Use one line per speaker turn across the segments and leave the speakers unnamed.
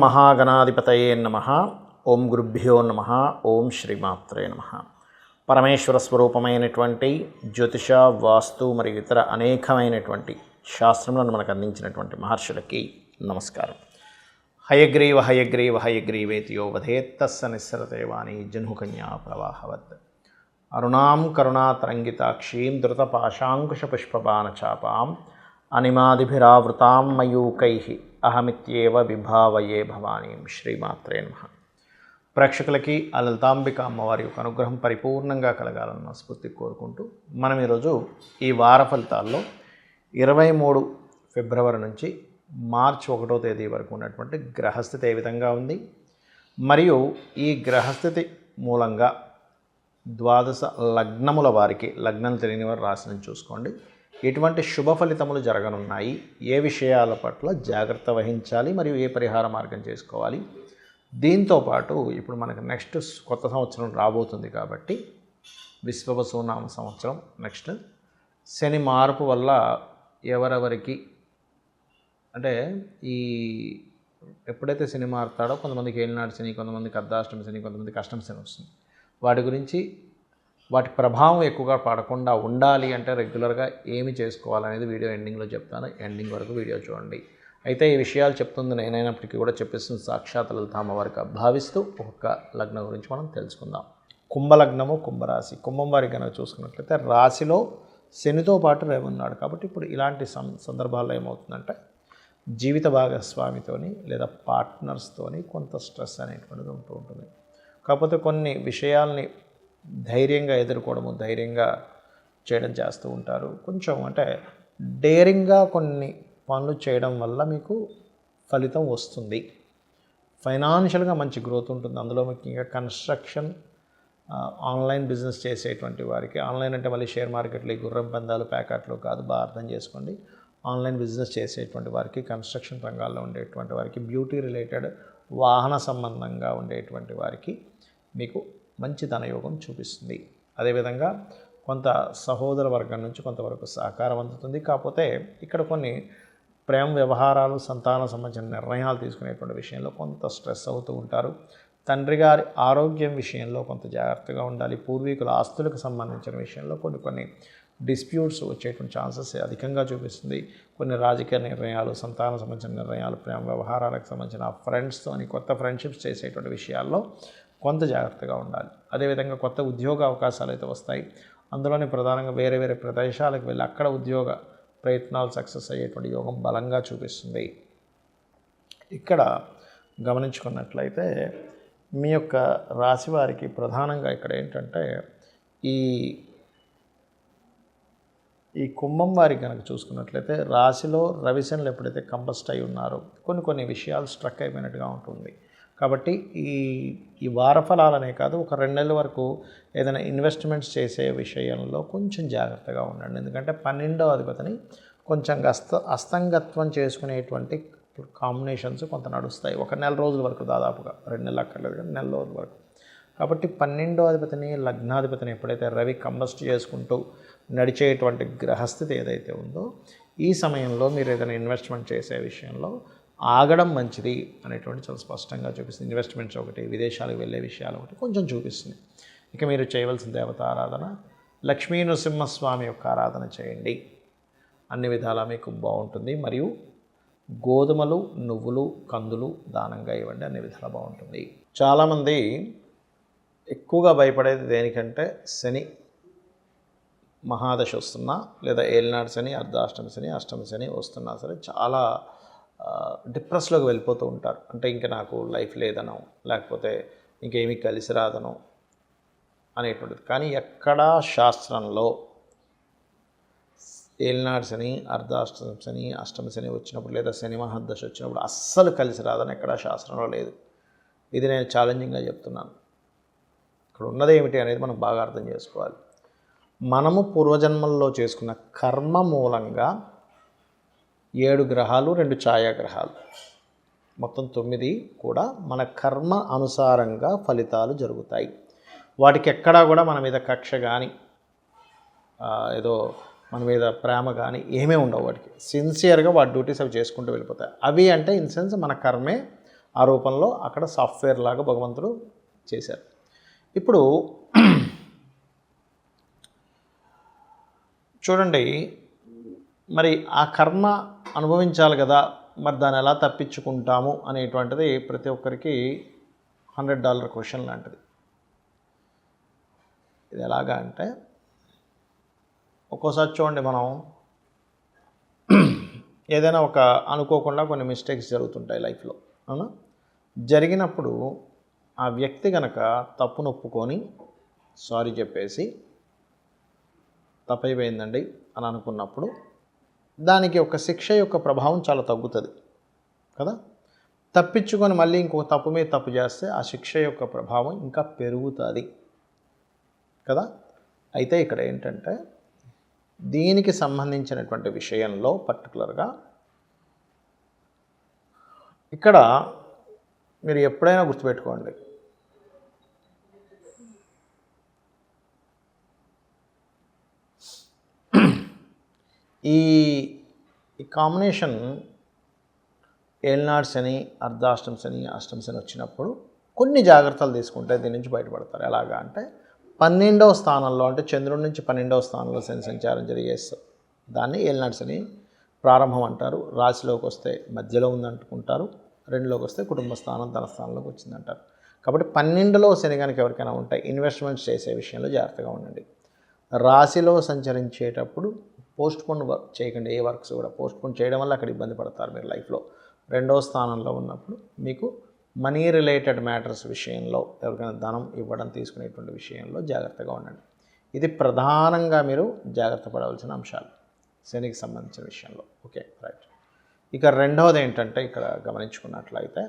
మహాగణాధిపతయే నమః. ఓం గురుభ్యో నమః. ఓం శ్రీమాత్రే నమః. పరమేశ్వర స్వరూపమైనటువంటి జ్యోతిష, వాస్తు మరియు ఇతర అనేకమైనటువంటి శాస్త్రములను మనకు అందించినటువంటి మహర్షులకి నమస్కారం. హయగ్రీవ హయగ్రీవ హయగ్రీవేతి యో వధేత్తస్స నిస్సరతేవాణి జహ్నుకన్యా ప్రవాహవత్. అరుణాం కరుణాతరంగితాక్షీం ధృతపాశాంకుశపుష్పబాణచాపాం అనిమాదిభిరావృతాం మయూకైః అహమిత్యేవ విభావయే భవానీం. శ్రీమాత్రే నమః. ప్రేక్షకులకి ఆ లలితాంబిక అమ్మవారి యొక్క అనుగ్రహం పరిపూర్ణంగా కలగాలని మనస్ఫూర్తి కోరుకుంటూ మనం ఈరోజు ఈ వార ఫలితాల్లో 23 ఫిబ్రవరి నుంచి మార్చి 1వ తేదీ వరకు ఉన్నటువంటి గ్రహస్థితి ఏ విధంగా ఉంది, మరియు ఈ గ్రహస్థితి మూలంగా ద్వాదశ లగ్నముల వారికి, లగ్నం తెలియని వారు రాశిని చూసుకోండి, ఎటువంటి శుభ ఫలితములు జరగనున్నాయి, ఏ విషయాల పట్ల జాగ్రత్త వహించాలి, మరియు ఏ పరిహార మార్గం చేసుకోవాలి. దీంతోపాటు ఇప్పుడు మనకు నెక్స్ట్ కొత్త సంవత్సరం రాబోతుంది కాబట్టి విశ్వవసునామ సంవత్సరం, నెక్స్ట్ శని మార్పు వల్ల ఎవరెవరికి అంటే ఈ ఎప్పుడైతే శని మారుతాడో కొంతమందికి ఏలినాడు శని, కొంతమందికి అర్ధాష్టమి శని, కొంతమందికి అష్టమి శని వస్తుంది. వాటి గురించి, వాటి ప్రభావం ఎక్కువగా పడకుండా ఉండాలి అంటే రెగ్యులర్గా ఏమి చేసుకోవాలనేది వీడియో ఎండింగ్లో చెప్తాను. ఎండింగ్ వరకు వీడియో చూడండి. అయితే ఈ విషయాలు చెప్తుంది నేనైనప్పటికీ కూడా చెప్పేస్తుంది సాక్షాత్ లలితామ్మవారికి భావిస్తూ ఒక్కొక్క లగ్నం గురించి మనం తెలుసుకుందాం. కుంభలగ్నము, కుంభరాశి. కుంభం వారికి కనుక చూసుకున్నట్లయితే రాశిలో శనితో పాటు రవి ఉన్నాడు. కాబట్టి ఇప్పుడు ఇలాంటి సందర్భాల్లో ఏమవుతుందంటే జీవిత భాగస్వామితోని లేదా పార్ట్నర్స్తోని కొంత స్ట్రెస్ అనేటువంటిది ఉంటూ ఉంటుంది. కాకపోతే కొన్ని విషయాల్ని ధైర్యంగా ఎదుర్కోవడము, ధైర్యంగా చేయడం చేస్తూ ఉంటారు. కొంచెం అంటే డేరింగ్గా కొన్ని పనులు చేయడం వల్ల మీకు ఫలితం వస్తుంది. ఫైనాన్షియల్గా మంచి గ్రోత్ ఉంటుంది. అందులో ముఖ్యంగా కన్స్ట్రక్షన్, ఆన్లైన్ బిజినెస్ చేసేటువంటి వారికి, ఆన్లైన్ అంటే మళ్ళీ షేర్ మార్కెట్లు, గుర్రం పందాలు, ప్యాకెట్లు కాదు, బాగా అర్థం చేసుకోండి. ఆన్లైన్ బిజినెస్ చేసేటువంటి వారికి, కన్స్ట్రక్షన్ రంగాల్లో ఉండేటువంటి వారికి, బ్యూటీ రిలేటెడ్ వాహన సంబంధంగా ఉండేటువంటి వారికి మీకు మంచి ధనయోగం చూపిస్తుంది. అదేవిధంగా కొంత సహోదర వర్గం నుంచి కొంతవరకు సహకారం అందుతుంది. కాకపోతే ఇక్కడ కొన్ని ప్రేమ వ్యవహారాలు, సంతానం సంబంధించిన నిర్ణయాలు తీసుకునేటువంటి విషయంలో కొంత స్ట్రెస్ అవుతూ ఉంటారు. తండ్రి గారి ఆరోగ్యం విషయంలో కొంత జాగ్రత్తగా ఉండాలి. పూర్వీకుల ఆస్తులకు సంబంధించిన విషయంలో కొన్ని డిస్ప్యూట్స్ వచ్చేటువంటి ఛాన్సెస్ అధికంగా చూపిస్తుంది. కొన్ని రాజకీయ నిర్ణయాలు, సంతానం సంబంధించిన నిర్ణయాలు, ప్రేమ వ్యవహారాలకు సంబంధించిన ఫ్రెండ్స్తో కొత్త ఫ్రెండ్షిప్స్ చేసేటువంటి విషయాల్లో కొంత జాగ్రత్తగా ఉండాలి. అదేవిధంగా కొత్త ఉద్యోగ అవకాశాలు అయితే వస్తాయి. అందులోనే ప్రధానంగా వేరే వేరే ప్రదేశాలకు వెళ్ళి అక్కడ ఉద్యోగ ప్రయత్నాలు సక్సెస్ అయ్యేటువంటి యోగం బలంగా చూపిస్తుంది. ఇక్కడ గమనించుకున్నట్లయితే మీ యొక్క రాశి వారికి ప్రధానంగా ఇక్కడ ఏంటంటే ఈ కుంభం వారికి కనుక చూసుకున్నట్లయితే రాశిలో రవిశనులు ఎప్పుడైతే కంబస్ట్ అయి ఉన్నారో కొన్ని విషయాలు స్ట్రక్ అయిపోయినట్టుగా ఉంటుంది. కాబట్టి ఈ వారఫలాలనే కాదు, ఒక 2 నెలల వరకు ఏదైనా ఇన్వెస్ట్మెంట్స్ చేసే విషయంలో కొంచెం జాగ్రత్తగా ఉండండి. ఎందుకంటే 12వ అధిపతిని కొంచెం అస్తంగత్వం చేసుకునేటువంటి కాంబినేషన్స్ కొంత నడుస్తాయి. ఒక 1 నెల రోజుల వరకు, దాదాపుగా 2 నెలలు అక్కర్లేదు కానీ 1 నెల రోజుల వరకు. కాబట్టి 12వ అధిపతిని, లగ్నాధిపతిని ఎప్పుడైతే రవి కంబస్ట్ చేసుకుంటూ నడిచేటువంటి గ్రహస్థితి ఏదైతే ఉందో, ఈ సమయంలో మీరు ఏదైనా ఇన్వెస్ట్మెంట్ చేసే విషయంలో ఆగడం మంచిది అనేటువంటి చాలా స్పష్టంగా చూపిస్తుంది. ఇన్వెస్ట్మెంట్స్ ఒకటి, విదేశాలకు వెళ్ళే విషయాలు ఒకటి కొంచెం చూపిస్తుంది. ఇక మీరు చేయవలసిన దేవత ఆరాధన లక్ష్మీ నృసింహస్వామి యొక్క ఆరాధన చేయండి. అన్ని విధాలా మీకు బాగుంటుంది. మరియు గోధుమలు, నువ్వులు, కందులు దానంగా ఇవ్వండి. అన్ని విధాలా బాగుంటుంది. చాలామంది ఎక్కువగా భయపడేది దేనికంటే శని మహాదశ వస్తున్నా, లేదా ఏలినాడు శని, అర్ధాష్టమి శని, అష్టమి శని వస్తున్నా సరే చాలా డిప్రెస్లోకి వెళ్ళిపోతూ ఉంటారు. అంటే ఇంకా నాకు లైఫ్ లేదనో, లేకపోతే ఇంకేమీ కలిసి రాదనో అనేటువంటిది. కానీ ఎక్కడా శాస్త్రంలో ఏలినాడు శని, అర్ధాష్టమి శని, అష్టమి శని వచ్చినప్పుడు, లేదా శని మహాదశ వచ్చినప్పుడు అస్సలు కలిసి రాదని ఎక్కడా శాస్త్రంలో లేదు. ఇది నేను ఛాలెంజింగ్గా చెప్తున్నాను. ఇక్కడ ఉన్నది ఏమిటి అనేది మనం బాగా అర్థం చేసుకోవాలి. మనము పూర్వజన్మల్లో చేసుకున్న కర్మ మూలంగా 7 గ్రహాలు, 2 ఛాయాగ్రహాలు, మొత్తం 9 కూడా మన కర్మ అనుసారంగా ఫలితాలు జరుగుతాయి. వాటికి ఎక్కడా కూడా మన మీద కక్ష కానీ ఏదో మన మీద ప్రేమ కానీ ఏమీ ఉండవు. వాటికి సిన్సియర్గా వాటి డ్యూటీస్ అవి చేసుకుంటూ వెళ్ళిపోతాయి. అవి అంటే ఇన్ సెన్స్ మన కర్మే ఆ రూపంలో అక్కడ సాఫ్ట్వేర్ లాగా భగవంతుడు చేశారు. ఇప్పుడు చూడండి, మరి ఆ కర్మ అనుభవించాలి కదా, మరి దాన్ని ఎలా తప్పించుకుంటాము అనేటువంటిది ప్రతి ఒక్కరికి $100 క్వశ్చన్ లాంటిది. ఇది ఎలాగా అంటే, ఒక్కోసారి చూడండి, మనం ఏదైనా ఒక అనుకోకుండా కొన్ని మిస్టేక్స్ జరుగుతుంటాయి లైఫ్లో, అవునా? జరిగినప్పుడు ఆ వ్యక్తి కనుక తప్పును ఒప్పుకొని సారీ చెప్పేసి తప్పైపోయిందండి అని అనుకున్నప్పుడు దానికి ఒక శిక్ష యొక్క ప్రభావం చాలా తగ్గుతుంది కదా. తప్పించుకొని మళ్ళీ ఇంకో తప్పు మీద తప్పు చేస్తే ఆ శిక్ష యొక్క ప్రభావం ఇంకా పెరుగుతుంది కదా. అయితే ఇక్కడ ఏంటంటే, దీనికి సంబంధించినటువంటి విషయంలో పర్టికులర్గా ఇక్కడ మీరు ఎప్పుడైనా గుర్తుపెట్టుకోండి, ఈ కాంబినేషన్ ఏలినాడు శని, అర్ధాష్టమ శని, అష్టమ శని వచ్చినప్పుడు కొన్ని జాగ్రత్తలు తీసుకుంటే దీని నుంచి బయటపడతారు. ఎలాగా అంటే, 12వ స్థానంలో, అంటే చంద్రుడి నుంచి 12వ స్థానంలో శని సంచారం జరిగేస్తారు. దాన్ని ఏలినాడు శని ప్రారంభం అంటారు. రాశిలోకి వస్తే మధ్యలో ఉందంటుకుంటారు, 2లోకి వస్తే కుటుంబ స్థానం, ధన స్థానంలోకి వచ్చిందంటారు. కాబట్టి 12లో శని కనుక ఎవరికైనా ఉంటే ఇన్వెస్ట్మెంట్స్ చేసే విషయంలో జాగ్రత్తగా ఉండండి. రాశిలో సంచరించేటప్పుడు పోస్ట్పోన్ వర్క్ చేయకండి. ఏ వర్క్స్ కూడా పోస్ట్పోన్ చేయడం వల్ల అక్కడ ఇబ్బంది పడతారు మీరు లైఫ్లో. 2వ స్థానంలో ఉన్నప్పుడు మీకు మనీ రిలేటెడ్ మ్యాటర్స్ విషయంలో, ఎవరికైనా ధనం ఇవ్వడం తీసుకునేటువంటి విషయంలో జాగ్రత్తగా ఉండండి. ఇది ప్రధానంగా మీరు జాగ్రత్త పడవలసిన అంశాలు శనికి సంబంధించిన విషయంలో. Okay, right. ఇక రెండవది ఏంటంటే, ఇక్కడ గమనించుకున్నట్లయితే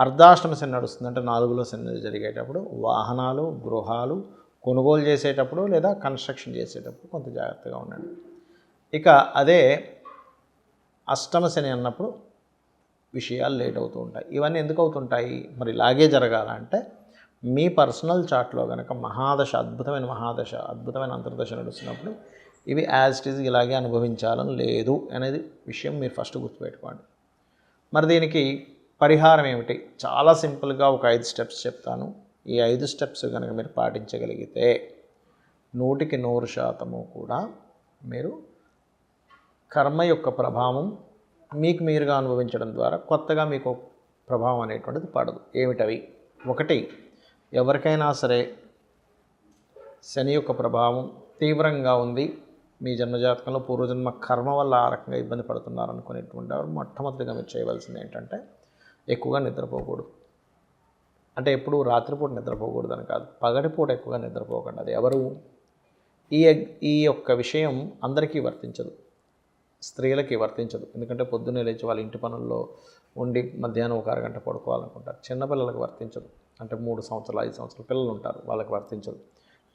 అర్ధాష్టమ శని నడుస్తుందంటే 4లో శని జరిగేటప్పుడు వాహనాలు, గృహాలు కొనుగోలు చేసేటప్పుడు లేదా కన్స్ట్రక్షన్ చేసేటప్పుడు కొంత జాగ్రత్తగా ఉండండి. ఇక అదే అష్టమ శని అన్నప్పుడు విషయాలు లేట్ అవుతూ ఉంటాయి. ఇవన్నీ ఎందుకు అవుతుంటాయి? మరి ఇలాగే జరగాలంటే మీ పర్సనల్ చార్ట్లో కనుక మహాదశ, అద్భుతమైన అంతర్దశ నడుస్తున్నప్పుడు ఇవి యాజ్ ఇట్ ఈజ్ ఇలాగే అనుభవించాలని లేదు అనేది విషయం మీరు ఫస్ట్ గుర్తుపెట్టుకోండి. మరి దీనికి పరిహారం ఏమిటి? చాలా సింపుల్గా ఒక 5 స్టెప్స్ చెప్తాను. ఈ 5 స్టెప్స్ కనుక మీరు పాటించగలిగితే 100కి 100% కూడా మీరు కర్మ యొక్క ప్రభావం మీకు మీరుగా అనుభవించడం ద్వారా కొత్తగా మీకు ప్రభావం అనేటువంటిది పడదు. ఏమిటవి? 1, ఎవరికైనా సరే శని యొక్క ప్రభావం తీవ్రంగా ఉంది, మీ జన్మజాతకంలో పూర్వజన్మ కర్మ వల్ల ఆ రకంగా ఇబ్బంది పడుతున్నారు అనుకునేటువంటి వారు మొట్టమొదటిగా మీరు చేయవలసింది ఏంటంటే, ఎక్కువగా నిద్రపోకూడదు. అంటే ఎప్పుడు రాత్రిపూట నిద్రపోకూడదు అని కాదు, పగటిపూట ఎక్కువగా నిద్రపోకండి. అది ఎవరు? ఈ యొక్క విషయం అందరికీ వర్తించదు, స్త్రీలకి వర్తించదు. ఎందుకంటే పొద్దున్నే లేచి వాళ్ళ ఇంటి పనుల్లో ఉండి మధ్యాహ్నం ఒక అరగంట పడుకోవాలనుకుంటారు. చిన్నపిల్లలకు వర్తించదు. అంటే 3 సంవత్సరాలు 5 సంవత్సరాల పిల్లలు ఉంటారు, వాళ్ళకి వర్తించదు.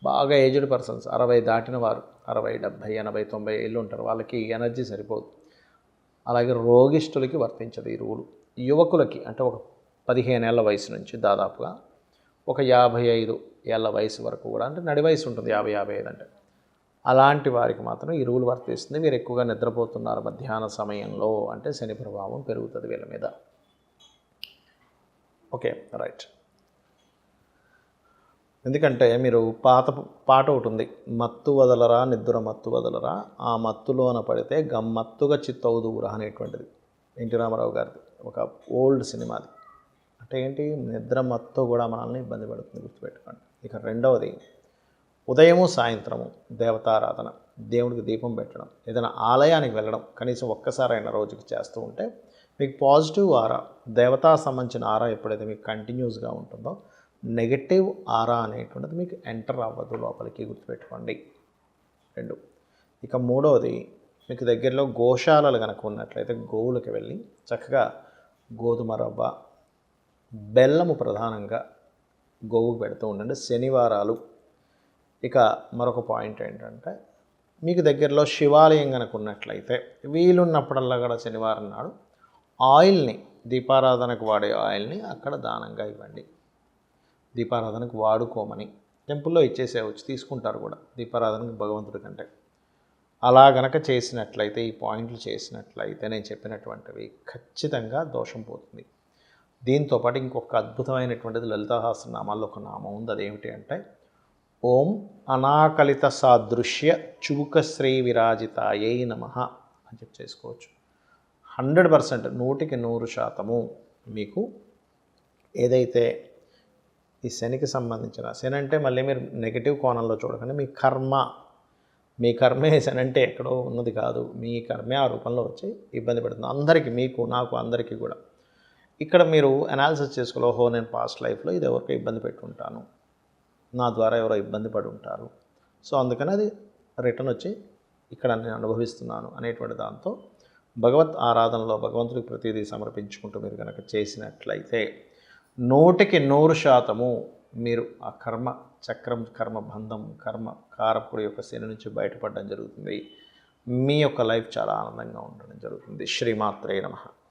బాగా ఏజ్డ్ పర్సన్స్, 60 దాటిన వారు, 60, 70, 80, 90 ఏళ్ళు ఉంటారు, వాళ్ళకి ఎనర్జీ సరిపోదు. అలాగే రోగిష్ఠులకి వర్తించదు ఈ రూలు. యువకులకి అంటే ఒక 15 ఏళ్ల వయసు నుంచి దాదాపుగా ఒక 55 ఏళ్ల వయసు వరకు కూడా, అంటే నడి వయసు ఉంటుంది 50, 55 అంటే, అలాంటి వారికి మాత్రం ఈ రూల్ వర్తిస్తుంది. వీరు ఎక్కువగా నిద్రపోతున్నారు మధ్యాహ్న సమయంలో అంటే శని ప్రభావం పెరుగుతుంది వీళ్ళ మీద. Okay, right. ఎందుకంటే మీరు పాట ఒకటి ఉంది, మత్తు వదలరా నిద్ర మత్తు వదలరా, ఆ మత్తులోన పడితే గమ్మత్తుగా చిత్తవుదువురా అనేటువంటిది ఎన్టీ రామారావు గారిది, ఒక ఓల్డ్ సినిమాది. అంటే ఏంటి? నిద్ర మత్తు కూడా మనల్ని ఇబ్బంది పడుతుంది, గుర్తుపెట్టుకోండి. ఇక రెండవది, ఉదయము సాయంత్రము దేవతారాధన, దేవుడికి దీపం పెట్టడం, ఏదైనా ఆలయానికి వెళ్ళడం కనీసం ఒక్కసారైనా రోజుకి చేస్తూ ఉంటే మీకు పాజిటివ్ ఆరా, దేవతా సంబంధించిన ఆరా ఎప్పుడైతే మీకు కంటిన్యూస్గా ఉంటుందో నెగటివ్ ఆరా అనేటువంటిది మీకు ఎంటర్ అవ్వదు లోపలికి, గుర్తుపెట్టుకోండి. 2. ఇక మూడవది, మీకు దగ్గరలో గోశాలలు కనుక ఉన్నట్లయితే గోవులకు వెళ్ళి చక్కగా గోధుమ రవ్వ, బెల్లము ప్రధానంగా గోవుకు పెడుతూ ఉండండి శనివారాలు. ఇక మరొక పాయింట్ ఏంటంటే, మీకు దగ్గరలో శివాలయం కనుక ఉన్నట్లయితే వీలున్నప్పుడల్లా కూడా శనివారం నాడు ఆయిల్ని, దీపారాధనకు వాడే ఆయిల్ని అక్కడ దానంగా ఇవ్వండి. దీపారాధనకు వాడుకోమని టెంపుల్లో ఇచ్చేసేవచ్చు, తీసుకుంటారు కూడా దీపారాధనకు భగవంతుడి కంటే. అలా గనక చేసినట్లయితే, ఈ పాయింట్లు చేసినట్లయితే నేను చెప్పినటువంటివి ఖచ్చితంగా దోషం పోతుంది. దీంతోపాటు ఇంకొక అద్భుతమైనటువంటిది లలితా సహస్రనామాల్లో ఒక నామం ఉంది. అదేమిటి అంటే ఓం అనాకలిత సాదృశ్య చుబుకశ్రీ విరాజితాయై నమః అని చెప్పి చేసుకోవచ్చు. 100%, 100% మీకు ఏదైతే ఈ శనికి సంబంధించిన, శని అంటే మళ్ళీ మీరు నెగిటివ్ కోణంలో చూడకండి, మీ కర్మే శని అంటే ఎక్కడో ఉన్నది కాదు, మీ కర్మే ఆ రూపంలో వచ్చి ఇబ్బంది పెడుతుంది అందరికీ, మీకు నాకు అందరికీ కూడా. ఇక్కడ మీరు అనాలిసిస్ చేసుకోవాలి, ఓహో నేను పాస్ట్ లైఫ్లో ఇది ఎవరికో ఇబ్బంది పెట్టుంటాను, నా ద్వారా ఎవరో ఇబ్బంది పడి ఉంటారు, సో అందుకని అది రిటర్న్ వచ్చి ఇక్కడ నేను అనుభవిస్తున్నాను అనేటువంటి దాంతో భగవత్ ఆరాధనలో భగవంతుడికి ప్రతిదీ సమర్పించుకుంటూ మీరు కనుక చేసినట్లయితే 100% మీరు ఆ కర్మ చక్రం, కర్మ బంధం, కర్మ కారకుడి యొక్క శని నుంచి బయటపడడం జరుగుతుంది. మీ యొక్క లైఫ్ చాలా ఆనందంగా ఉండడం జరుగుతుంది. శ్రీమాత్రే నమః.